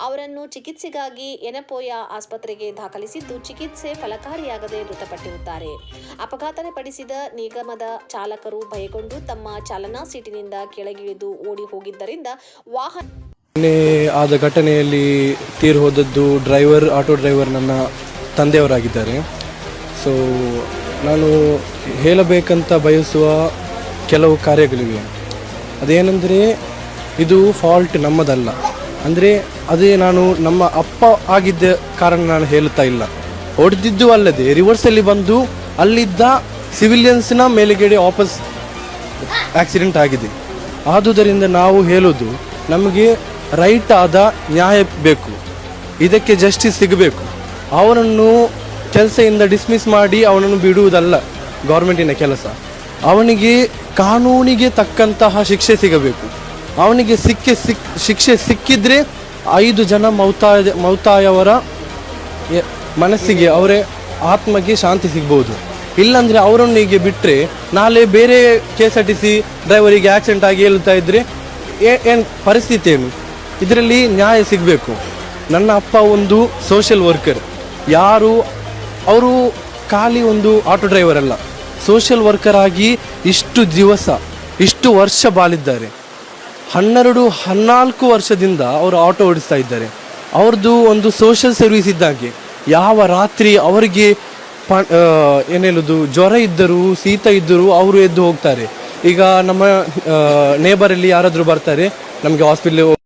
ಅವರನ್ನು ಚಿಕಿತ್ಸೆಗಾಗಿ ಎನಪೋಯ ಆಸ್ಪತ್ರೆಗೆ ದಾಖಲಿಸಿದ್ದು ಚಿಕಿತ್ಸೆ ಫಲಕಾರಿಯಾಗದೆ ಮೃತಪಟ್ಟಿರುತ್ತಾರೆ. ಅಪಘಾತಪಡಿಸಿದ ನಿಗಮದ ಚಾಲಕರು ಭಯಗೊಂಡು ತಮ್ಮ ಚಾಲನಾ ಸೀಟಿನಿಂದ ಕೆಳಗಿಳಿದು ಓಡಿ ಹೋಗಿದ್ದರಿಂದ ವಾಹನ ಆದ ಘಟನೆಯಲ್ಲಿ ತೀರು ಹೋದದ್ದು ಆಟೋ ಡ್ರೈವರ್ ನನ್ನ ತಂದೆಯವರಾಗಿದ್ದಾರೆ. ಸೊ ನಾನು ಹೇಳಬೇಕಂತ ಬಯಸುವ ಕೆಲವು ಕಾರ್ಯಗಳಿವೆ. ಅದೇನೆಂದರೆ ಇದು ಫಾಲ್ಟ್ ನಮ್ಮದಲ್ಲ. ಅಂದರೆ ಅದೇ ನಾನು ನಮ್ಮ ಅಪ್ಪ ಆಗಿದ್ದ ಕಾರಣ ನಾನು ಹೇಳುತ್ತಾ ಇಲ್ಲ. ಹೊಡೆದಿದ್ದು ಅಲ್ಲದೆ ರಿವರ್ಸಲ್ಲಿ ಬಂದು ಅಲ್ಲಿದ್ದ ಸಿವಿಲಿಯನ್ಸ್ನ ಮೇಲುಗಡೆ ವಾಪಸ್ ಆಕ್ಸಿಡೆಂಟ್ ಆಗಿದೆ. ಆದುದರಿಂದ ನಾವು ಹೇಳೋದು ನಮಗೆ ರೈಟ್ ಆದ ನ್ಯಾಯ ಬೇಕು, ಇದಕ್ಕೆ ಜಸ್ಟಿಸ್ ಸಿಗಬೇಕು. ಅವನನ್ನು ಕೆಲಸದಿಂದ ಡಿಸ್ಮಿಸ್ ಮಾಡಿ ಅವನನ್ನು ಬಿಡುವುದಲ್ಲ ಗೌರ್ಮೆಂಟಿನ ಕೆಲಸ. ಅವನಿಗೆ ಕಾನೂನಿಗೆ ತಕ್ಕಂತಹ ಶಿಕ್ಷೆ ಸಿಗಬೇಕು. ಅವನಿಗೆ ಶಿಕ್ಷೆ ಸಿಕ್ಕಿದ್ರೆ 5 ಜನ ಮೌತಾಯವರ ಮನಸ್ಸಿಗೆ ಅವರ ಆತ್ಮಗೆ ಶಾಂತಿ ಸಿಗ್ಬೋದು. ಇಲ್ಲಾಂದರೆ ಅವರೊಂದಿಗೆ ಬಿಟ್ಟರೆ ನಾಳೆ ಬೇರೆ KSRTC ಡ್ರೈವರಿಗೆ ಆಕ್ಸಿಡೆಂಟ್ ಆಗಿ ಹೇಳ್ತಾ ಇದ್ದರೆ ಏನು ಪರಿಸ್ಥಿತಿ ಏನು? ಇದರಲ್ಲಿ ನ್ಯಾಯ ಸಿಗಬೇಕು. ನನ್ನ ಅಪ್ಪ ಒಂದು ಸೋಷಿಯಲ್ ವರ್ಕರ್. ಅವರು ಖಾಲಿ ಒಂದು ಆಟೋ ಡ್ರೈವರ್ ಅಲ್ಲ, ಸೋಷಿಯಲ್ ವರ್ಕರ್ ಆಗಿ ಇಷ್ಟು ವರ್ಷ ಬಾಳಿದ್ದಾರೆ. 14 ವರ್ಷದಿಂದ ಅವರು ಆಟೋ ಓಡಿಸ್ತಾ ಇದ್ದಾರೆ. ಅವ್ರದ್ದು ಒಂದು ಸೋಷಿಯಲ್ ಸರ್ವಿಸ್ ಇದ್ದಾಗೆ. ಯಾವ ರಾತ್ರಿ ಅವರಿಗೆ ಏನು ಹೇಳೋದು, ಜ್ವರ ಇದ್ದರೂ ಶೀತ ಇದ್ದರೂ ಅವರು ಎದ್ದು ಹೋಗ್ತಾರೆ. ಈಗ ನಮ್ಮ ನೇಬರಲ್ಲಿ ಯಾರಾದರೂ ಬರ್ತಾರೆ, ನಮಗೆ ಹಾಸ್ಪಿಟ್ಲಿಗೆ